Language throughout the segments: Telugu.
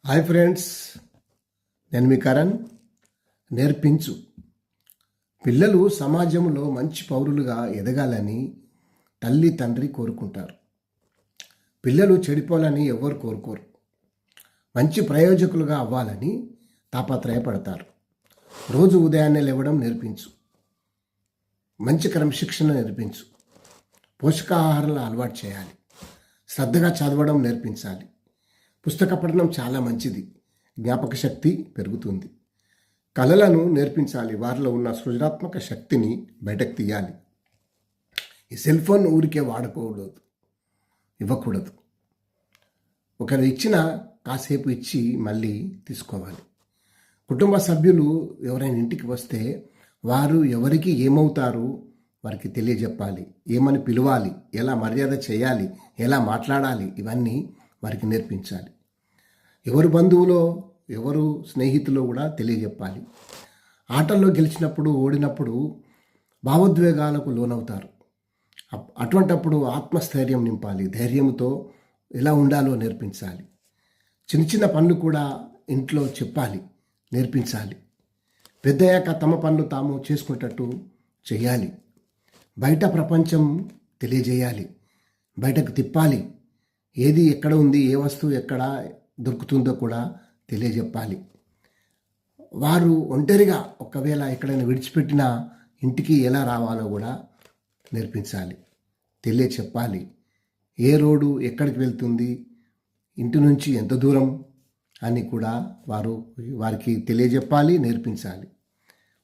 హాయ్ ఫ్రెండ్స్, నేను మీ కరణ్. నేర్పించు. పిల్లలు సమాజంలో మంచి పౌరులుగా ఎదగాలని తల్లి తండ్రి కోరుకుంటారు. పిల్లలు చెడిపోవాలని ఎవరు కోరుకోరు. మంచి ప్రయోజకులుగా అవ్వాలని తాపత్రయపడతారు. రోజు ఉదయాన్నే లేవడం నేర్పించు. మంచి క్రమశిక్షణ నేర్పించు. పోషకాహారాలు అలవాటు చేయాలి. శ్రద్ధగా చదవడం నేర్పించాలి. పుస్తక పఠనం చాలా మంచిది. జ్ఞాపక శక్తి పెరుగుతుంది. కళలను నేర్పించాలి. వారిలో ఉన్న సృజనాత్మక శక్తిని బయటకు తీయాలి. ఈ సెల్ ఫోన్ ఊరికే ఇవ్వకూడదు. ఒకరు ఇచ్చిన కాసేపు ఇచ్చి మళ్ళీ తీసుకోవాలి. కుటుంబ సభ్యులు ఎవరైనా ఇంటికి వస్తే వారు ఎవరికి ఏమవుతారు వారికి తెలియజెప్పాలి. ఏమని పిలవాలి, ఎలా మర్యాద చేయాలి, ఎలా మాట్లాడాలి, ఇవన్నీ వారికి నేర్పించాలి. ఎవరు బంధువులో ఎవరు స్నేహితులో కూడా తెలియజెప్పాలి. ఆటల్లో గెలిచినప్పుడు ఓడినప్పుడు భావోద్వేగాలకు లోనవుతారు. అటువంటప్పుడు ఆత్మస్థైర్యం నింపాలి. ధైర్యంతో ఎలా ఉండాలో నేర్పించాలి. చిన్న చిన్న పనులు కూడా ఇంట్లో చెప్పాలి, నేర్పించాలి. పెద్దయ్యాక తమ పనులు తాము చేసుకునేటట్టు చేయాలి. బయట ప్రపంచం తెలియజేయాలి. బయటకు తిప్పాలి. ఏది ఎక్కడ ఉంది, ఏ వస్తువు ఎక్కడ దొరుకుతుందో కూడా తెలియజెప్పాలి. వారు ఒంటరిగా ఒకవేళ ఎక్కడైనా విడిచిపెట్టినా ఇంటికి ఎలా రావాలో కూడా నేర్పించాలి, తెలియచెప్పాలి. ఏ రోడ్డు ఎక్కడికి వెళ్తుంది, ఇంటి నుంచి ఎంత దూరం అని కూడా వారికి తెలియజెప్పాలి, నేర్పించాలి.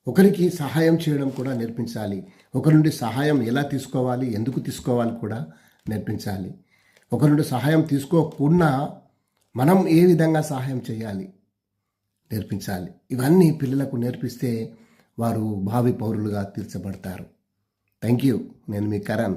ఒకరికి సహాయం చేయడం కూడా నేర్పించాలి. ఒకరి నుండి సహాయం ఎలా తీసుకోవాలి, ఎందుకు తీసుకోవాలి కూడా నేర్పించాలి. ఒకరి నుండి సహాయం తీసుకోకుండా మనం ఏ విధంగా సహాయం చేయాలి నేర్పించాలి. ఇవన్నీ పిల్లలకు నేర్పిస్తే వారు భావి పౌరులుగా తీర్చబడతారు. Thank you. నేను మీ కరణ్.